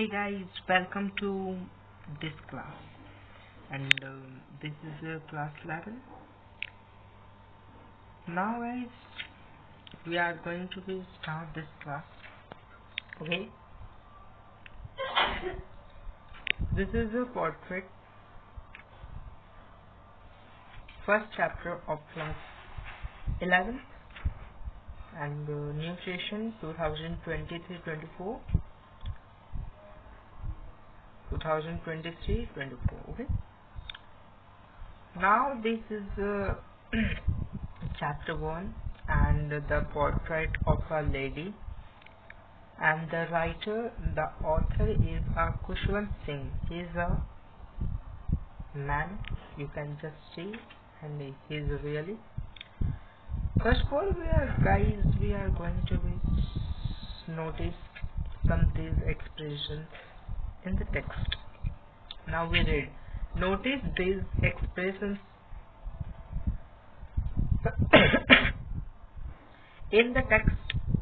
Hey guys, welcome to this class, and this is class 11. Now guys, we are going to start this class. Okay, this is a portrait, first chapter of class 11, and new session 2023-24. 2023-24. Okay, now this is chapter 1 and the portrait of a lady, and the author is Khushwant Singh. He is a man, you can just see, and he is really. First of all, we are going to notice some of these expressions in the text. Now we read. Notice these expressions in the text,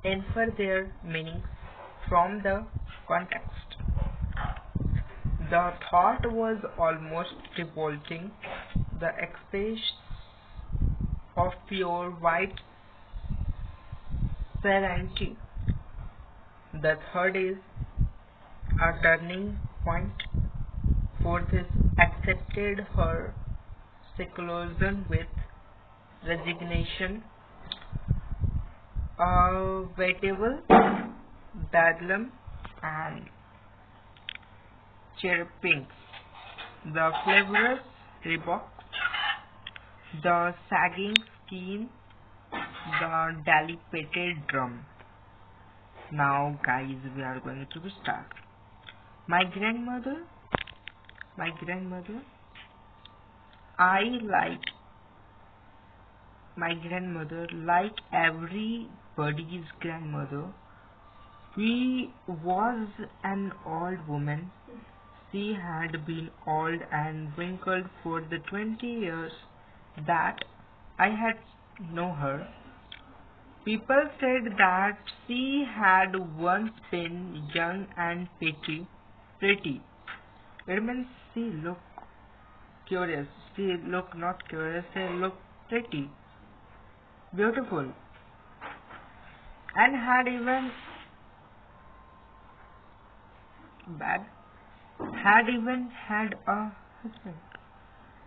infer their meanings from the context. The thought was almost revolting. The expression of pure white serenity. The third is a turning point. Fourth is accepted her seclusion with resignation. A veritable bedlam and chirping. The flavorous rebuff. The sagging skin. The dilapidated drum. Now guys, we are going to start. My grandmother, I like my grandmother like everybody's grandmother. She was an old woman. She had been old and wrinkled for the 20 years that I had known her. People said that she had once been young and pretty. It means she looked curious. She looked not curious, she looked pretty, beautiful, and had even had a husband.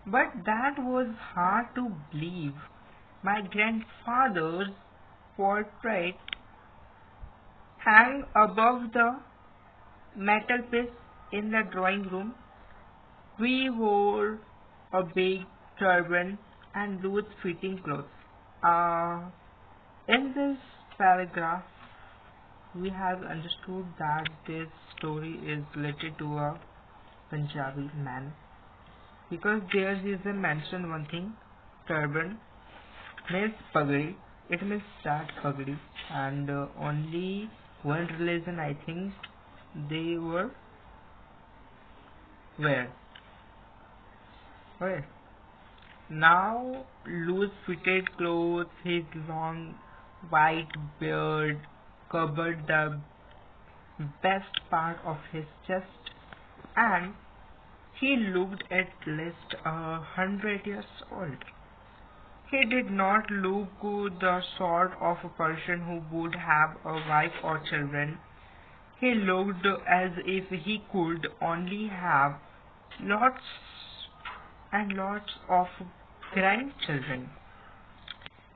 But that was hard to believe. My grandfather's portrait hung above the mantelpiece in the drawing room. We wore a big turban and loose-fitting clothes. In this paragraph, we have understood that this story is related to a Punjabi man, because there is a mention one thing, turban means pagadi. It means that pagadi, and only one religion I think they were wear. Okay. Now, loose-fitted clothes, his long white beard covered the best part of his chest, and he looked at least 100 years old. He did not look the sort of a person who would have a wife or children. He looked as if he could only have lots and lots of grandchildren.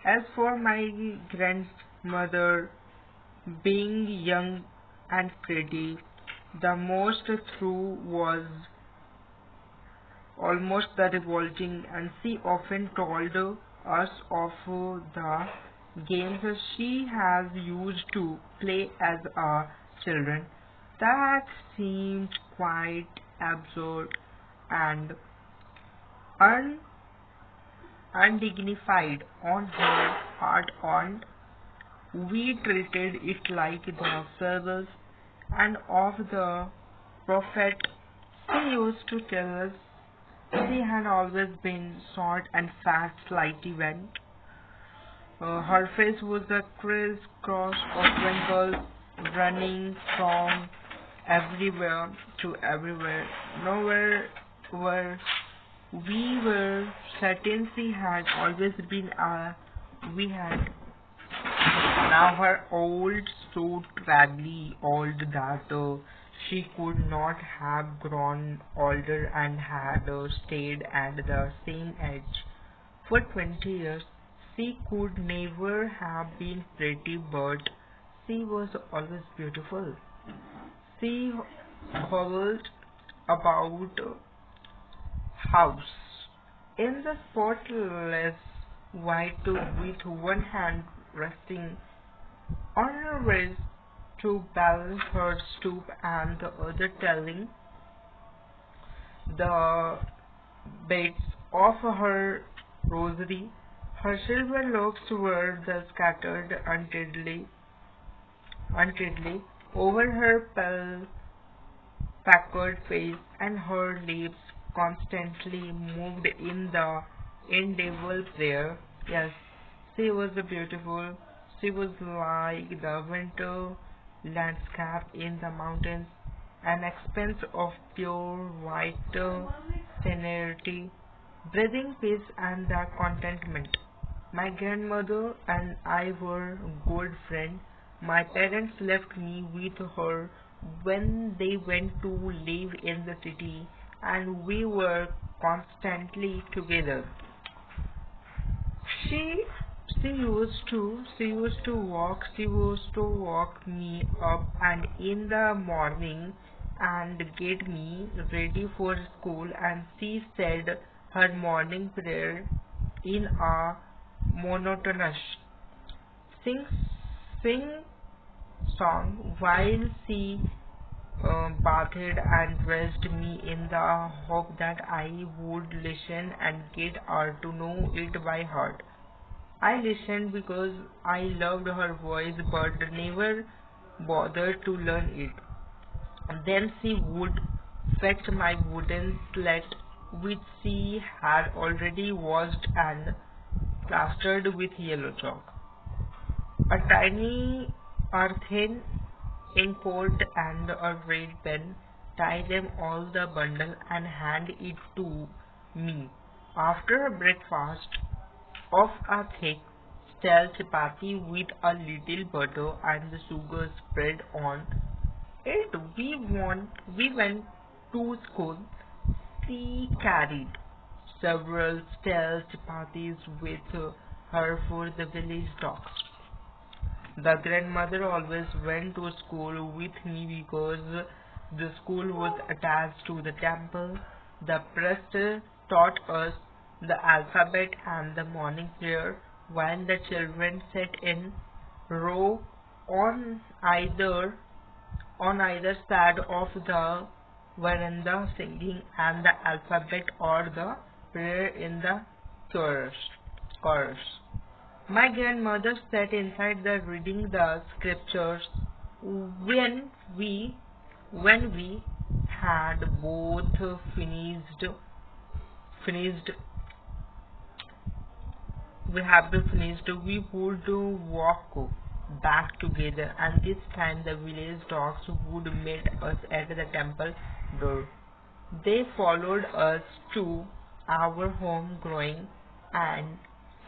As for my grandmother, being young and pretty, the most true was almost the revolting, and she often told us of the games she has used to play as a children that seemed quite absurd and undignified on her part, and we treated it like the fables and of the prophet. She used to tell us she had always been short and fat, slightly bent. Her face was a crisscross of wrinkles running from everywhere to everywhere, nowhere where we were certain she had always been we had now her old so raggedy old that she could not have grown older and had stayed at the same age for 20 years. She could never have been pretty, but she was always beautiful. She hobbled about house in the spotless white with one hand resting on her wrist to balance her stoop and the other telling the beads of her rosary. Her silver locks were the scattered untidily over her pale puckered face, and her lips constantly moved in the indelible prayer. Yes, she was beautiful. She was like the winter landscape in the mountains, an expanse of pure white serenity, breathing peace and the contentment. My grandmother and I were good friends. My parents left me with her when they went to live in the city, and we were constantly together. She she used to walk me up and in the morning and get me ready for school, and she said her morning prayer in a monotonous sing sing song while she bathed and dressed me in the hope that I would listen and get her to know it by heart. I listened because I loved her voice but never bothered to learn it. Then she would fetch my wooden slate, which she had already washed and plastered with yellow chalk, a tiny earthen inkpot and a red pen, tie them all the bundle and hand it to me. After a breakfast of a thick stale chapati with a little butter and the sugar spread on it, we went to school. She carried several stale chapatis with her for the village dogs. The grandmother always went to school with me because the school was attached to the temple. The priest taught us the alphabet and the morning prayer while the children sat in row on either side of the veranda singing and the alphabet or the prayer in the chorus. chorus. My grandmother sat inside the reading the scriptures. When we had both finished we have been finished, we would walk back together, and this time the village dogs would meet us at the temple door. They followed us to our home, growing and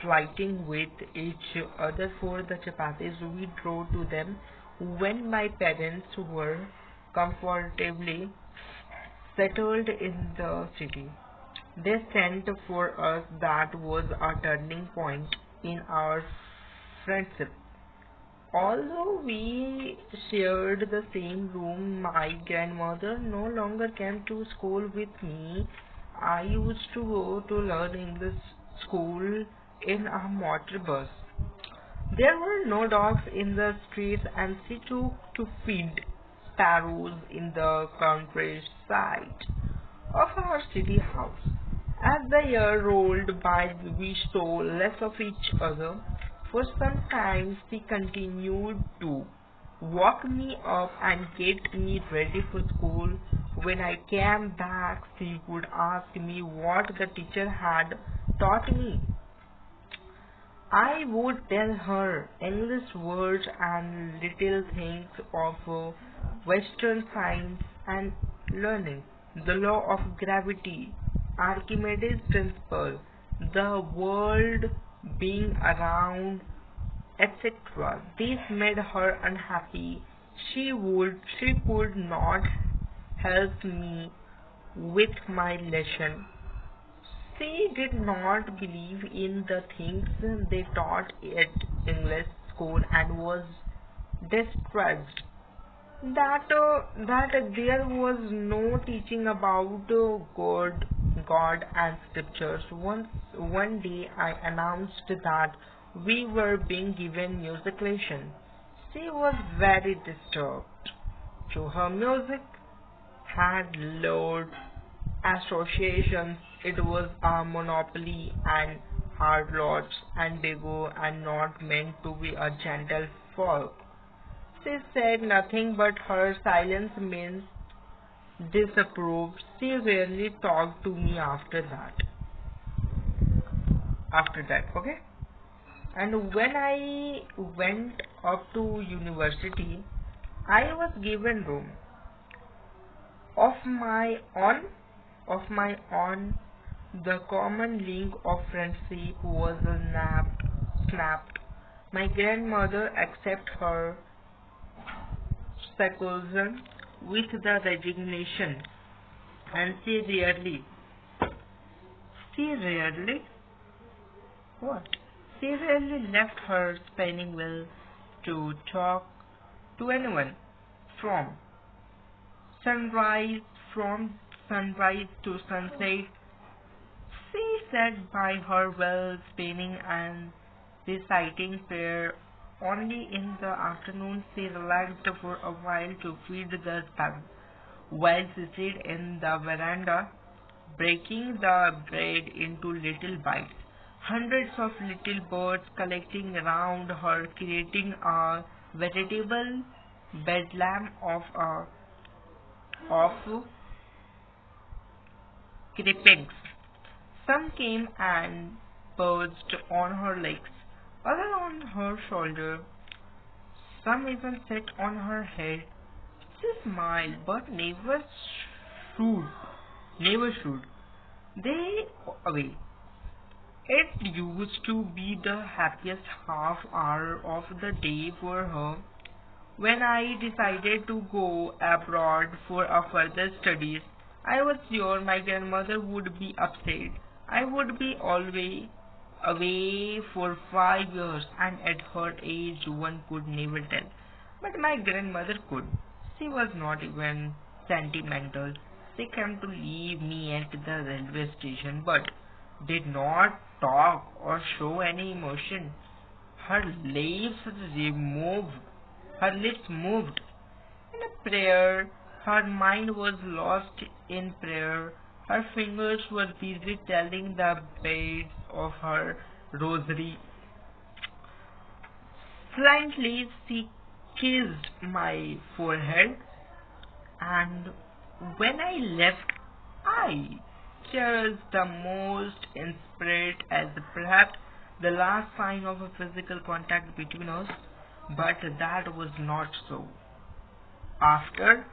fighting with each other for the chapatis we drove to them when my parents were comfortably settled in the city. They sent for us. That was a turning point in our friendship. Although we shared the same room, my grandmother no longer came to school with me. I used to go to learn English school in a motor bus. There were no dogs in the streets, and she took to feed sparrows in the countryside of our city house. As the year rolled by, we saw less of each other. For some time, she continued to walk me up and get me ready for school. When I came back, she would ask me what the teacher had taught me. I would tell her English words and little things of Western science and learning, the law of gravity, Archimedes' principle, the world being around, etc. This made her unhappy. She could not help me with my lesson. She did not believe in the things they taught at English school and was distressed that there was no teaching about God and scriptures. One day I announced that we were being given music lesson. She was very disturbed. So her music had loud associations. It was a monopoly and hard lots and bego and not meant to be a gentle folk. She said nothing, but her silence means disapprove. She rarely talked to me after that. Okay? And when I went up to university, I was given room of my own. Of my own, the common link of friendship was snapped. My grandmother accepted her seclusion with the resignation, and she rarely, what? She rarely left her spinning wheel to talk to anyone from sunrise from sunrise to sunset. She sat by her well spinning and reciting prayer. Only in the afternoon she relaxed for a while to feed the sun, while she sat in the veranda, breaking the bread into little bites. Hundreds of little birds collecting around her, creating a veritable bedlam of clippings. Some came and perched on her legs, others on her shoulder, some even sat on her head. She smiled, but should, never should. They away. It used to be the happiest half hour of the day for her. When I decided to go abroad for a further studies, I was sure my grandmother would be upset. I would be always away for 5 years, and at her age one could never tell. But my grandmother could. She was not even sentimental. She came to leave me at the railway station, but did not talk or show any emotion. Her lips removed her lips moved in a prayer. Her mind was lost in prayer. Her fingers were busy telling the beads of her rosary. Silently she kissed my forehead, and when I left, I cherished the most in spirit as perhaps the last sign of a physical contact between us. But that was not so. After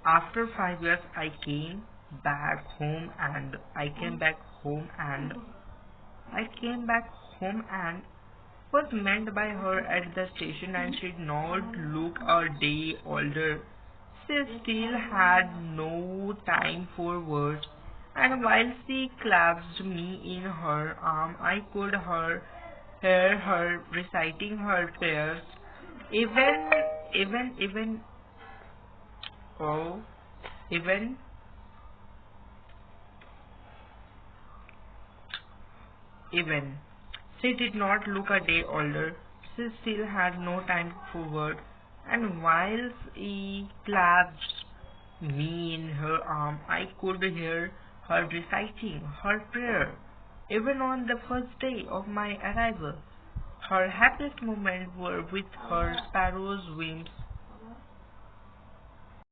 after 5 years, back home and I came back home and I came back home and was met by her at the station, and she did not look a day older. She still had no time for words, and while she clasped me in her arm, I could hear her reciting her prayers. Even, even, oh, even, even. She did not look a day older. She still had no time for words, and while she clasped me in her arm, I could hear her reciting her prayer. Even on the first day of my arrival, her happiest moments were with her sparrow's wings